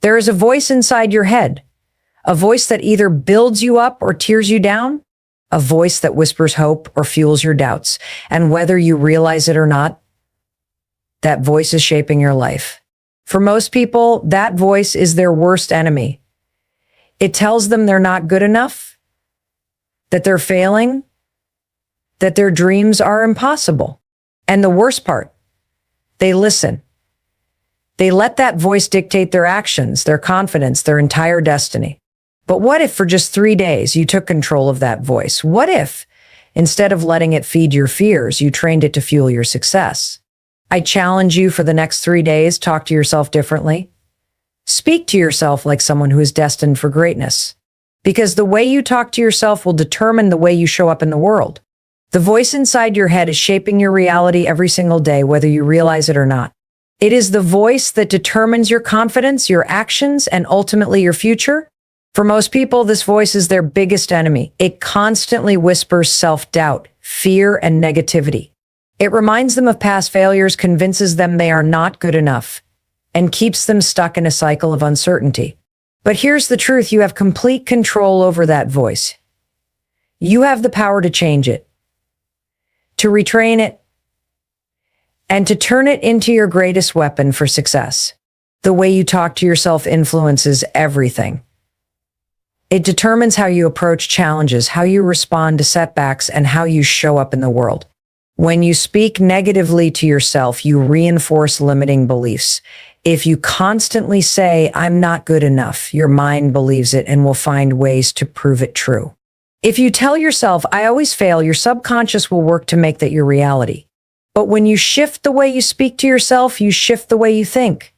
There is a voice inside your head, a voice that either builds you up or tears you down, a voice that whispers hope or fuels your doubts. And whether you realize it or not, that voice is shaping your life. For most people, that voice is their worst enemy. It tells them they're not good enough, that they're failing, that their dreams are impossible. And the worst part, they listen. They let that voice dictate their actions, their confidence, their entire destiny. But what if for just 3 days you took control of that voice? What if, instead of letting it feed your fears, you trained it to fuel your success? I challenge you for the next 3 days, talk to yourself differently. Speak to yourself like someone who is destined for greatness. Because the way you talk to yourself will determine the way you show up in the world. The voice inside your head is shaping your reality every single day, whether you realize it or not. It is the voice that determines your confidence, your actions, and ultimately your future. For most people, this voice is their biggest enemy. It constantly whispers self-doubt, fear, and negativity. It reminds them of past failures, convinces them they are not good enough, and keeps them stuck in a cycle of uncertainty. But here's the truth: you have complete control over that voice. You have the power to change it, to retrain it, and to turn it into your greatest weapon for success. The way you talk to yourself influences everything. It determines how you approach challenges, how you respond to setbacks, and how you show up in the world. When you speak negatively to yourself, you reinforce limiting beliefs. If you constantly say, "I'm not good enough," your mind believes it and will find ways to prove it true. If you tell yourself, "I always fail," your subconscious will work to make that your reality. But when you shift the way you speak to yourself, you shift the way you think.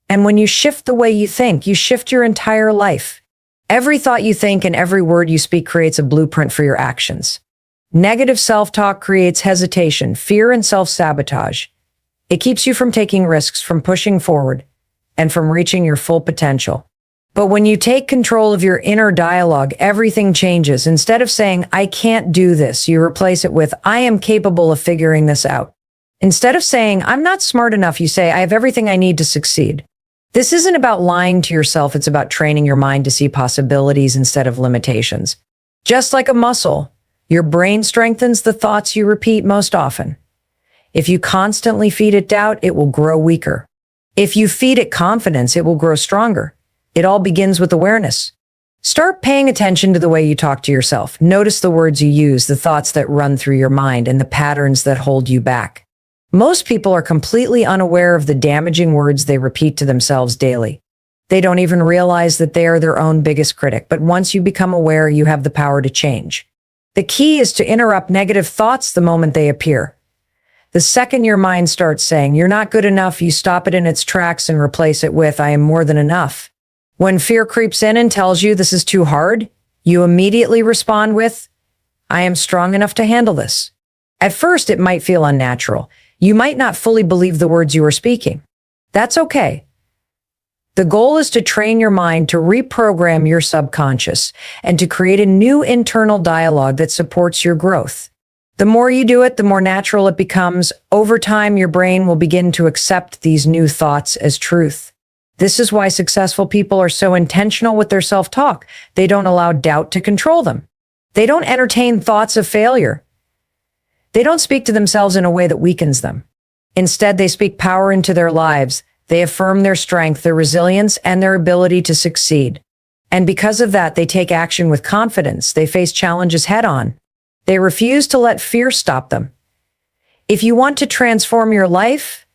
And when you shift the way you think, you shift your entire life. Every thought you think and every word you speak creates a blueprint for your actions. Negative self-talk creates hesitation, fear, and self-sabotage. It keeps you from taking risks, from pushing forward, and from reaching your full potential. But when you take control of your inner dialogue, everything changes. Instead of saying, "I can't do this," you replace it with, "I am capable of figuring this out." Instead of saying, "I'm not smart enough," you say, "I have everything I need to succeed." This isn't about lying to yourself. It's about training your mind to see possibilities instead of limitations. Just like a muscle, your brain strengthens the thoughts you repeat most often. If you constantly feed it doubt, it will grow weaker. If you feed it confidence, it will grow stronger. It all begins with awareness. Start paying attention to the way you talk to yourself. Notice the words you use, the thoughts that run through your mind, and the patterns that hold you back. Most people are completely unaware of the damaging words they repeat to themselves daily. They don't even realize that they are their own biggest critic. But once you become aware, you have the power to change. The key is to interrupt negative thoughts the moment they appear. The second your mind starts saying, "You're not good enough," you stop it in its tracks and replace it with, "I am more than enough." When fear creeps in and tells you this is too hard, you immediately respond with, "I am strong enough to handle this." At first, it might feel unnatural. You might not fully believe the words you are speaking. That's okay. The goal is to train your mind to reprogram your subconscious and to create a new internal dialogue that supports your growth. The more you do it, the more natural it becomes. Over time, your brain will begin to accept these new thoughts as truth. This is why successful people are so intentional with their self-talk. They don't allow doubt to control them. They don't entertain thoughts of failure. They don't speak to themselves in a way that weakens them. Instead, they speak power into their lives. They affirm their strength, their resilience, and their ability to succeed. And because of that, they take action with confidence. They face challenges head-on. They refuse to let fear stop them. If you want to transform your life,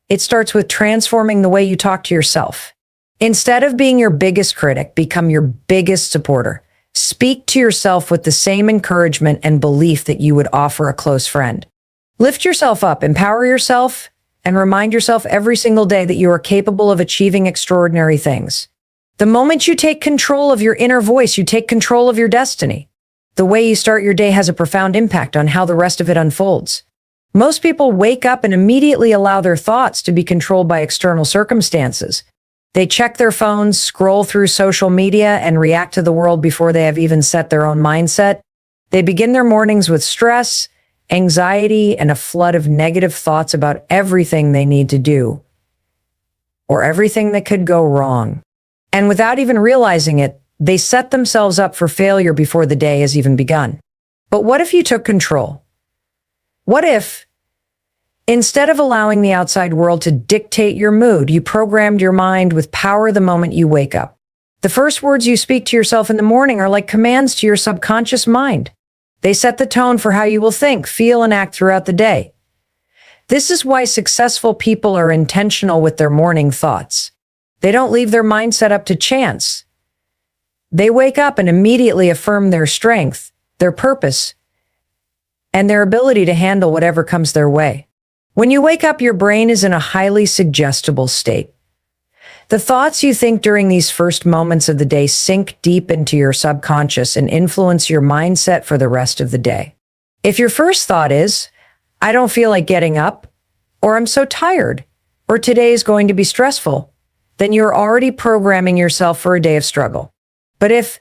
it starts with transforming the way you talk to yourself. Instead of being your biggest critic, become your biggest supporter. Speak to yourself with the same encouragement and belief that you would offer a close friend. Lift yourself up, empower yourself, and remind yourself every single day that you are capable of achieving extraordinary things. The moment you take control of your inner voice, you take control of your destiny. The way you start your day has a profound impact on how the rest of it unfolds. Most people wake up and immediately allow their thoughts to be controlled by external circumstances. They check their phones, scroll through social media, and react to the world before they have even set their own mindset. They begin their mornings with stress, anxiety, and a flood of negative thoughts about everything they need to do. or everything that could go wrong. And without even realizing it, they set themselves up for failure before the day has even begun. But what if you took control? What if, instead of allowing the outside world to dictate your mood, you programmed your mind with power the moment you wake up? The first words you speak to yourself in the morning are like commands to your subconscious mind. They set the tone for how you will think, feel, and act throughout the day. This is why successful people are intentional with their morning thoughts. They don't leave their mindset up to chance. They wake up and immediately affirm their strength, their purpose, and their ability to handle whatever comes their way. When you wake up, your brain is in a highly suggestible state. The thoughts you think during these first moments of the day sink deep into your subconscious and influence your mindset for the rest of the day. If your first thought is, I don't feel like getting up, or I'm so tired, or today is going to be stressful, then you're already programming yourself for a day of struggle. But if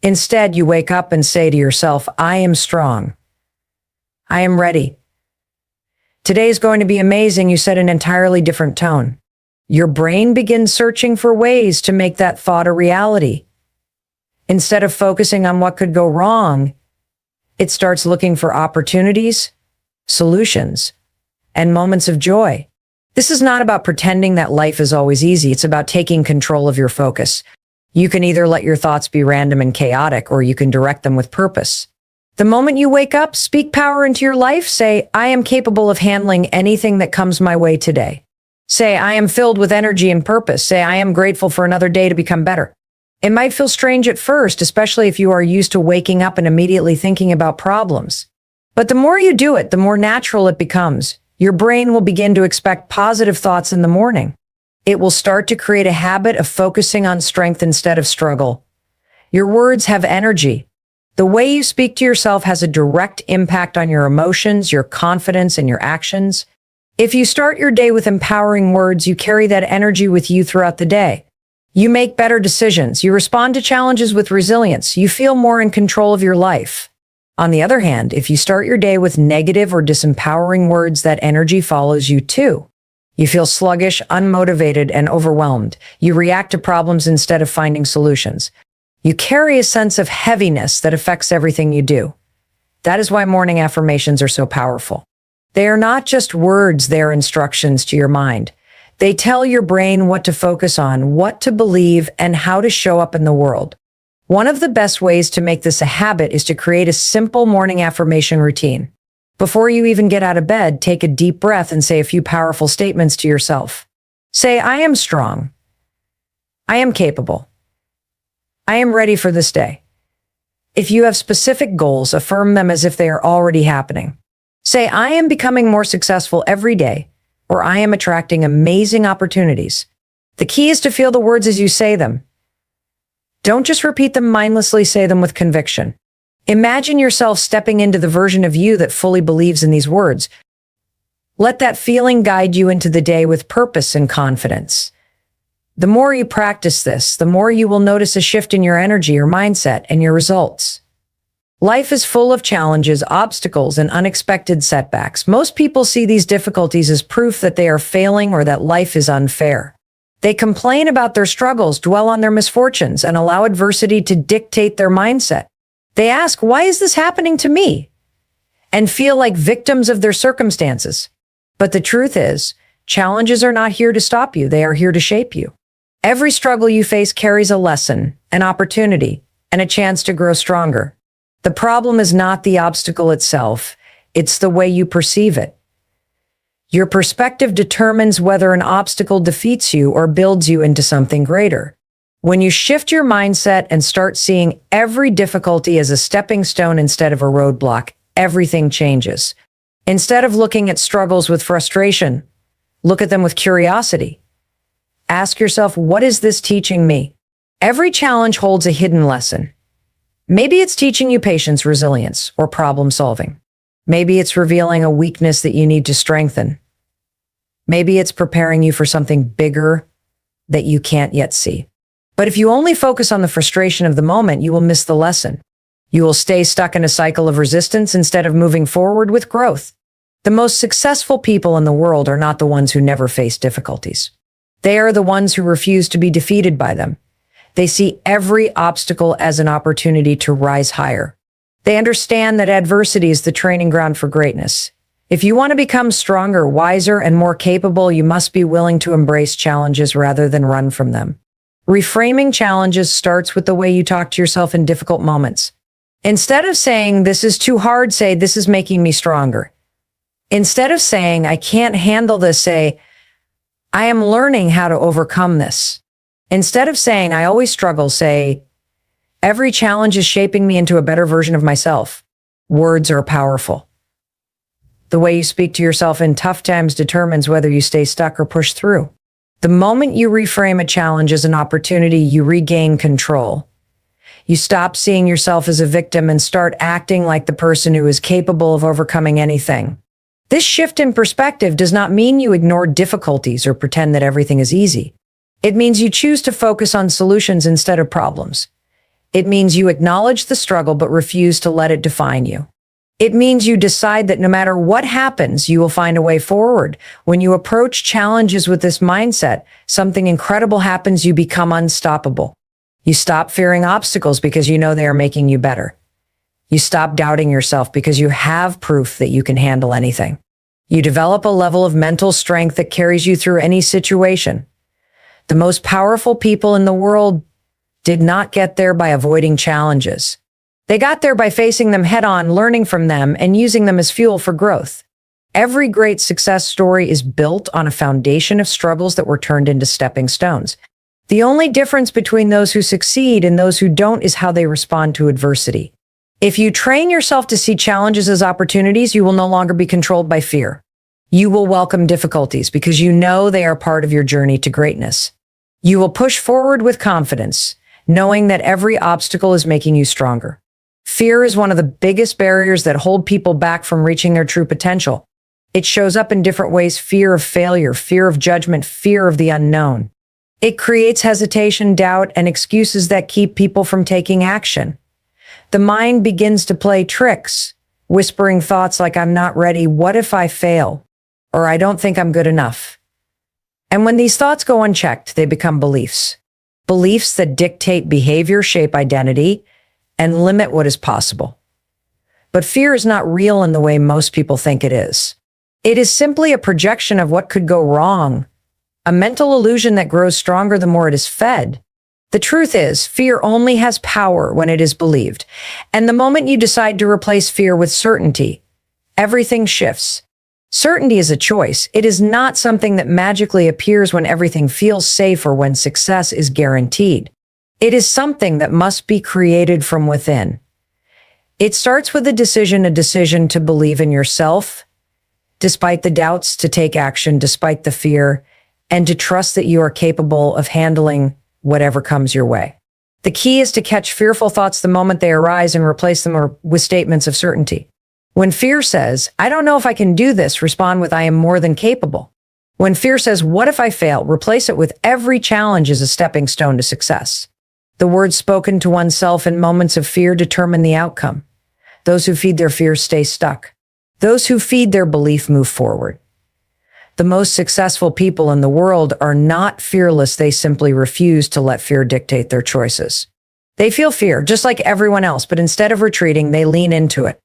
instead you wake up and say to yourself, I am strong, I am ready, today is going to be amazing, you set an entirely different tone. Your brain begins searching for ways to make that thought a reality. Instead of focusing on what could go wrong, it starts looking for opportunities, solutions, and moments of joy. This is not about pretending that life is always easy. It's about taking control of your focus. You can either let your thoughts be random and chaotic, or you can direct them with purpose. The moment you wake up, speak power into your life. Say, I am capable of handling anything that comes my way today. Say, I am filled with energy and purpose. Say, I am grateful for another day to become better. It might feel strange at first, especially if you are used to waking up and immediately thinking about problems. But the more you do it, the more natural it becomes. Your brain will begin to expect positive thoughts in the morning. It will start to create a habit of focusing on strength instead of struggle. Your words have energy. The way you speak to yourself has a direct impact on your emotions, your confidence, and your actions. If you start your day with empowering words, you carry that energy with you throughout the day. You make better decisions. You respond to challenges with resilience. You feel more in control of your life. On the other hand, if you start your day with negative or disempowering words, that energy follows you too. You feel sluggish, unmotivated, and overwhelmed. You react to problems instead of finding solutions. You carry a sense of heaviness that affects everything you do. That is why morning affirmations are so powerful. They are not just words, they are instructions to your mind. They tell your brain what to focus on, what to believe, and how to show up in the world. One of the best ways to make this a habit is to create a simple morning affirmation routine. Before you even get out of bed, take a deep breath and say a few powerful statements to yourself. Say, I am strong. I am capable. I am ready for this day. If you have specific goals, affirm them as if they are already happening. Say, I am becoming more successful every day, or I am attracting amazing opportunities. The key is to feel the words as you say them. Don't just repeat them mindlessly, say them with conviction. Imagine yourself stepping into the version of you that fully believes in these words. Let that feeling guide you into the day with purpose and confidence. The more you practice this, the more you will notice a shift in your energy, your mindset, and your results. Life is full of challenges, obstacles, and unexpected setbacks. Most people see these difficulties as proof that they are failing or that life is unfair. They complain about their struggles, dwell on their misfortunes, and allow adversity to dictate their mindset. They ask, why is this happening to me? And feel like victims of their circumstances. But the truth is, challenges are not here to stop you. They are here to shape you. Every struggle you face carries a lesson, an opportunity, and a chance to grow stronger. The problem is not the obstacle itself, it's the way you perceive it. Your perspective determines whether an obstacle defeats you or builds you into something greater. When you shift your mindset and start seeing every difficulty as a stepping stone instead of a roadblock, everything changes. Instead of looking at struggles with frustration, look at them with curiosity. Ask yourself, what is this teaching me? Every challenge holds a hidden lesson. Maybe it's teaching you patience, resilience, or problem solving. Maybe it's revealing a weakness that you need to strengthen. Maybe it's preparing you for something bigger that you can't yet see. But if you only focus on the frustration of the moment, you will miss the lesson. You will stay stuck in a cycle of resistance instead of moving forward with growth. The most successful people in the world are not the ones who never face difficulties. They are the ones who refuse to be defeated by them. They see every obstacle as an opportunity to rise higher. They understand that adversity is the training ground for greatness. If you want to become stronger, wiser, and more capable, you must be willing to embrace challenges rather than run from them. Reframing challenges starts with the way you talk to yourself in difficult moments. Instead of saying, "This is too hard," say, "This is making me stronger." Instead of saying, "I can't handle this," say, "I am learning how to overcome this." Instead of saying, "I always struggle," say, "Every challenge is shaping me into a better version of myself." Words are powerful. The way you speak to yourself in tough times determines whether you stay stuck or push through. The moment you reframe a challenge as an opportunity, you regain control. You stop seeing yourself as a victim and start acting like the person who is capable of overcoming anything. This shift in perspective does not mean you ignore difficulties or pretend that everything is easy. It means you choose to focus on solutions instead of problems. It means you acknowledge the struggle but refuse to let it define you. It means you decide that no matter what happens, you will find a way forward. When you approach challenges with this mindset, something incredible happens. You become unstoppable. You stop fearing obstacles because you know they are making you better. You stop doubting yourself because you have proof that you can handle anything. You develop a level of mental strength that carries you through any situation. The most powerful people in the world did not get there by avoiding challenges. They got there by facing them head on, learning from them, and using them as fuel for growth. Every great success story is built on a foundation of struggles that were turned into stepping stones. The only difference between those who succeed and those who don't is how they respond to adversity. If you train yourself to see challenges as opportunities, you will no longer be controlled by fear. You will welcome difficulties because you know they are part of your journey to greatness. You will push forward with confidence, knowing that every obstacle is making you stronger. Fear is one of the biggest barriers that hold people back from reaching their true potential. It shows up in different ways: fear of failure, fear of judgment, fear of the unknown. It creates hesitation, doubt, and excuses that keep people from taking action. The mind begins to play tricks, whispering thoughts like, "I'm not ready," "What if I fail?" or "I don't think I'm good enough." And when these thoughts go unchecked, they become beliefs. Beliefs that dictate behavior, shape identity, and limit what is possible. But fear is not real in the way most people think it is. It is simply a projection of what could go wrong, a mental illusion that grows stronger the more it is fed. The truth is, fear only has power when it is believed. And the moment you decide to replace fear with certainty, everything shifts. Certainty is a choice. It is not something that magically appears when everything feels safe or when success is guaranteed. It is something that must be created from within. It starts with a decision to believe in yourself, despite the doubts, to take action despite the fear, and to trust that you are capable of handling whatever comes your way. The key is to catch fearful thoughts the moment they arise and replace them with statements of certainty. When fear says, "I don't know if I can do this," respond with, "I am more than capable." When fear says, "What if I fail?" replace it with, "Every challenge is a stepping stone to success." The words spoken to oneself in moments of fear determine the outcome. Those who feed their fear stay stuck. Those who feed their belief move forward. The most successful people in the world are not fearless. They simply refuse to let fear dictate their choices. They feel fear just like everyone else, but instead of retreating, they lean into it.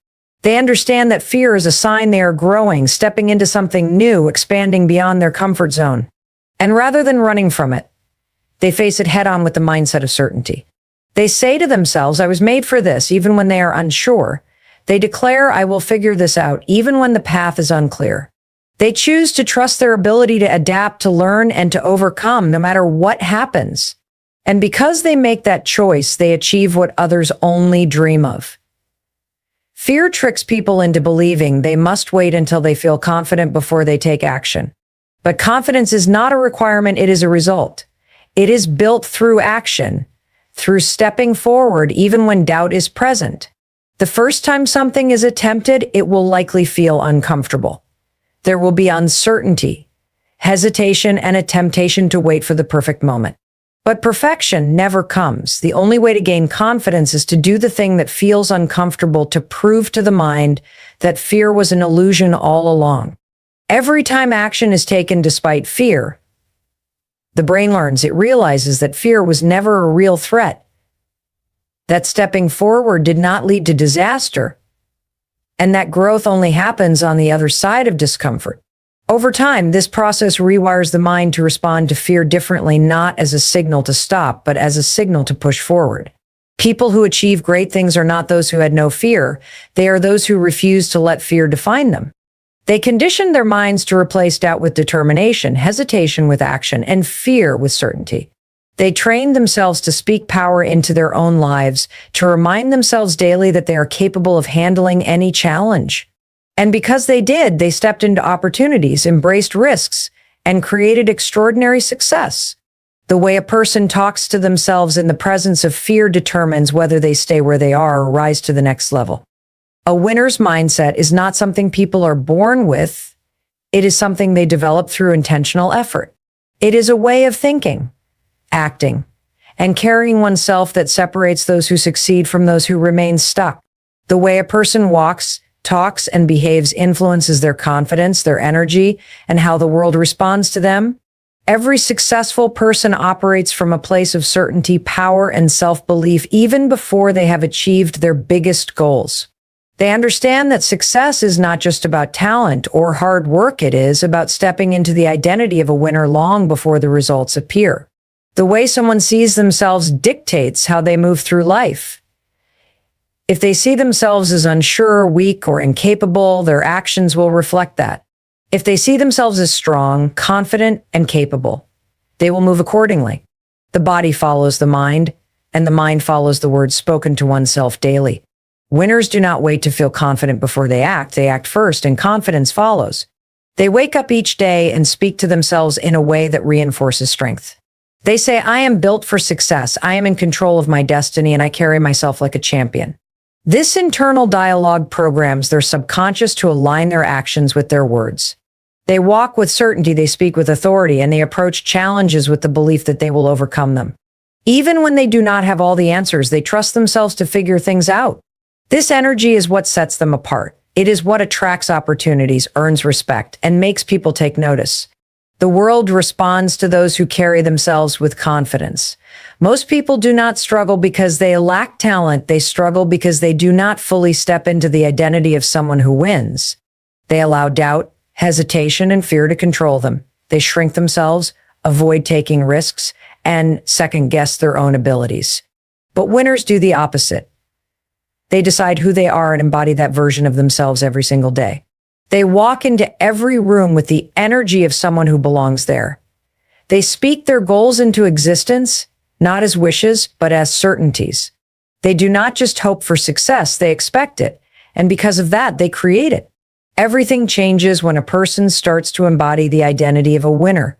They understand that fear is a sign they are growing, stepping into something new, expanding beyond their comfort zone. And rather than running from it, they face it head on with the mindset of certainty. They say to themselves, "I was made for this," even when they are unsure. They declare, "I will figure this out," even when the path is unclear. They choose to trust their ability to adapt, to learn, and to overcome no matter what happens. And because they make that choice, they achieve what others only dream of. Fear tricks people into believing they must wait until they feel confident before they take action. But confidence is not a requirement, it is a result. It is built through action, through stepping forward even when doubt is present. The first time something is attempted, it will likely feel uncomfortable. There will be uncertainty, hesitation, and a temptation to wait for the perfect moment. But perfection never comes. The only way to gain confidence is to do the thing that feels uncomfortable, to prove to the mind that fear was an illusion all along. Every time action is taken despite fear, the brain learns, it realizes that fear was never a real threat, that stepping forward did not lead to disaster, and that growth only happens on the other side of discomfort. Over time, this process rewires the mind to respond to fear differently, not as a signal to stop, but as a signal to push forward. People who achieve great things are not those who had no fear. They are those who refuse to let fear define them. They conditioned their minds to replace doubt with determination, hesitation with action, and fear with certainty. They trained themselves to speak power into their own lives, to remind themselves daily that they are capable of handling any challenge. And because they did, they stepped into opportunities, embraced risks, and created extraordinary success. The way a person talks to themselves in the presence of fear determines whether they stay where they are or rise to the next level. A winner's mindset is not something people are born with. It is something they develop through intentional effort. It is a way of thinking, acting, and carrying oneself that separates those who succeed from those who remain stuck. The way a person walks, talks, and behaves influences their confidence, their energy, and how the world responds to them. Every successful person operates from a place of certainty, power, and self-belief even before they have achieved their biggest goals. They understand that success is not just about talent or hard work. It is about stepping into the identity of a winner long before the results appear. The way someone sees themselves dictates how they move through life. If they see themselves as unsure, weak, or incapable, their actions will reflect that. If they see themselves as strong, confident, and capable, they will move accordingly. The body follows the mind, and the mind follows the words spoken to oneself daily. Winners do not wait to feel confident before they act first, and confidence follows. They wake up each day and speak to themselves in a way that reinforces strength. They say, "I am built for success, I am in control of my destiny, and I carry myself like a champion." This internal dialogue programs their subconscious to align their actions with their words. They walk with certainty, they speak with authority, and they approach challenges with the belief that they will overcome them. Even when they do not have all the answers, they trust themselves to figure things out. This energy is what sets them apart. It is what attracts opportunities, earns respect, and makes people take notice. The world responds to those who carry themselves with confidence. Most people do not struggle because they lack talent. They struggle because they do not fully step into the identity of someone who wins. They allow doubt, hesitation, and fear to control them. They shrink themselves, avoid taking risks, and second-guess their own abilities. But winners do the opposite. They decide who they are and embody that version of themselves every single day. They walk into every room with the energy of someone who belongs there. They speak their goals into existence, not as wishes, but as certainties. They do not just hope for success, they expect it. And because of that, they create it. Everything changes when a person starts to embody the identity of a winner.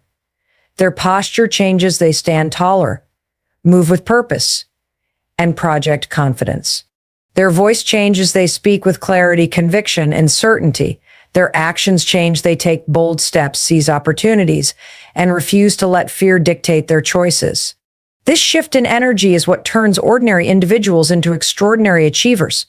Their posture changes, they stand taller, move with purpose, and project confidence. Their voice changes, they speak with clarity, conviction, and certainty. Their actions change, they take bold steps, seize opportunities, and refuse to let fear dictate their choices. This shift in energy is what turns ordinary individuals into extraordinary achievers.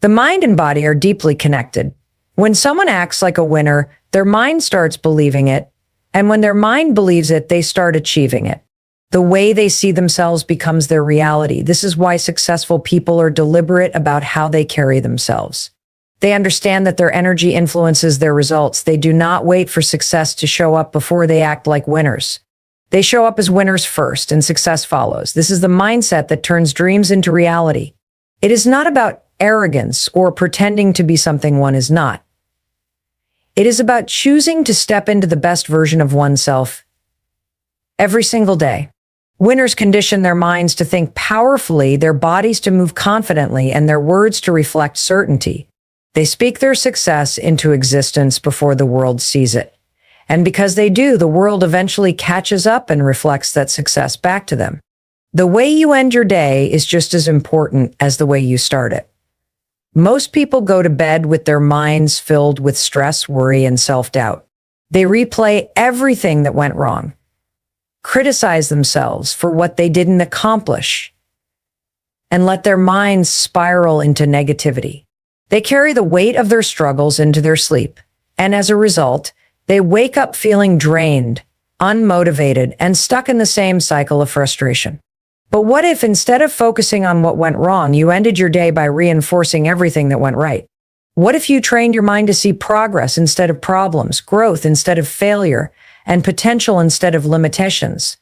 The mind and body are deeply connected. When someone acts like a winner, their mind starts believing it, and when their mind believes it, they start achieving it. The way they see themselves becomes their reality. This is why successful people are deliberate about how they carry themselves. They understand that their energy influences their results. They do not wait for success to show up before they act like winners. They show up as winners first, and success follows. This is the mindset that turns dreams into reality. It is not about arrogance or pretending to be something one is not. It is about choosing to step into the best version of oneself every single day. Winners condition their minds to think powerfully, their bodies to move confidently, and their words to reflect certainty. They speak their success into existence before the world sees it. And because they do, the world eventually catches up and reflects that success back to them. The way you end your day is just as important as the way you start it. Most people go to bed with their minds filled with stress, worry, and self-doubt. They replay everything that went wrong. criticize themselves for what they didn't accomplish, and let their minds spiral into negativity. They carry the weight of their struggles into their sleep, and as a result, they wake up feeling drained, unmotivated, and stuck in the same cycle of frustration. But what if instead of focusing on what went wrong, you ended your day by reinforcing everything that went right? What if you trained your mind to see progress instead of problems, growth instead of failure, and potential instead of limitations?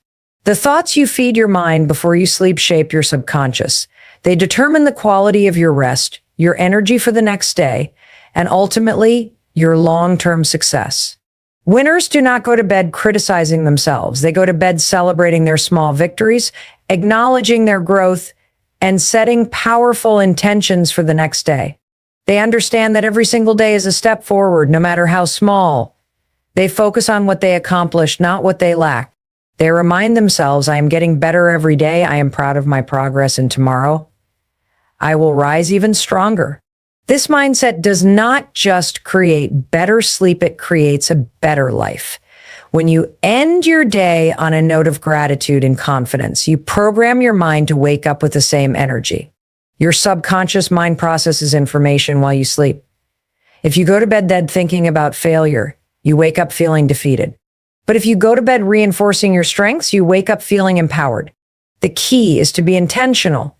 The thoughts you feed your mind before you sleep shape your subconscious. They determine the quality of your rest, your energy for the next day, and ultimately, your long-term success. Winners do not go to bed criticizing themselves. They go to bed celebrating their small victories, acknowledging their growth, and setting powerful intentions for the next day. They understand that every single day is a step forward, no matter how small. They focus on what they accomplished, not what they lack. They remind themselves, I am getting better every day. I am proud of my progress, and tomorrow, I will rise even stronger. This mindset does not just create better sleep, it creates a better life. When you end your day on a note of gratitude and confidence, you program your mind to wake up with the same energy. Your subconscious mind processes information while you sleep. If you go to bed dead thinking about failure, you wake up feeling defeated. But if you go to bed reinforcing your strengths, you wake up feeling empowered. The key is to be intentional.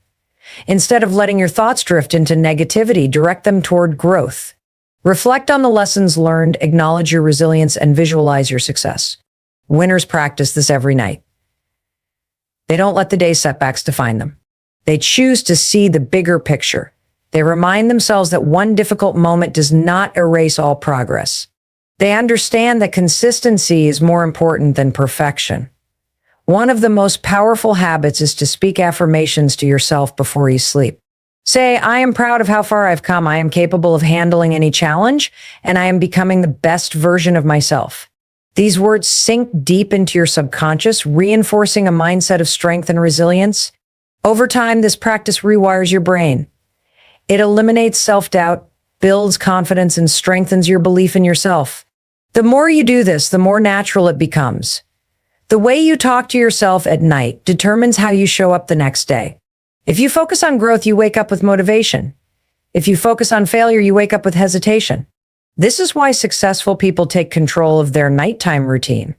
Instead of letting your thoughts drift into negativity, direct them toward growth. Reflect on the lessons learned, acknowledge your resilience, and visualize your success. Winners practice this every night. They don't let the day's setbacks define them. They choose to see the bigger picture. They remind themselves that one difficult moment does not erase all progress. They understand that consistency is more important than perfection. One of the most powerful habits is to speak affirmations to yourself before you sleep. Say, I am proud of how far I've come. I am capable of handling any challenge, and I am becoming the best version of myself. These words sink deep into your subconscious, reinforcing a mindset of strength and resilience. Over time, this practice rewires your brain. It eliminates self-doubt, builds confidence, and strengthens your belief in yourself. The more you do this, the more natural it becomes. The way you talk to yourself at night determines how you show up the next day. If you focus on growth, you wake up with motivation. If you focus on failure, you wake up with hesitation. This is why successful people take control of their nighttime routine.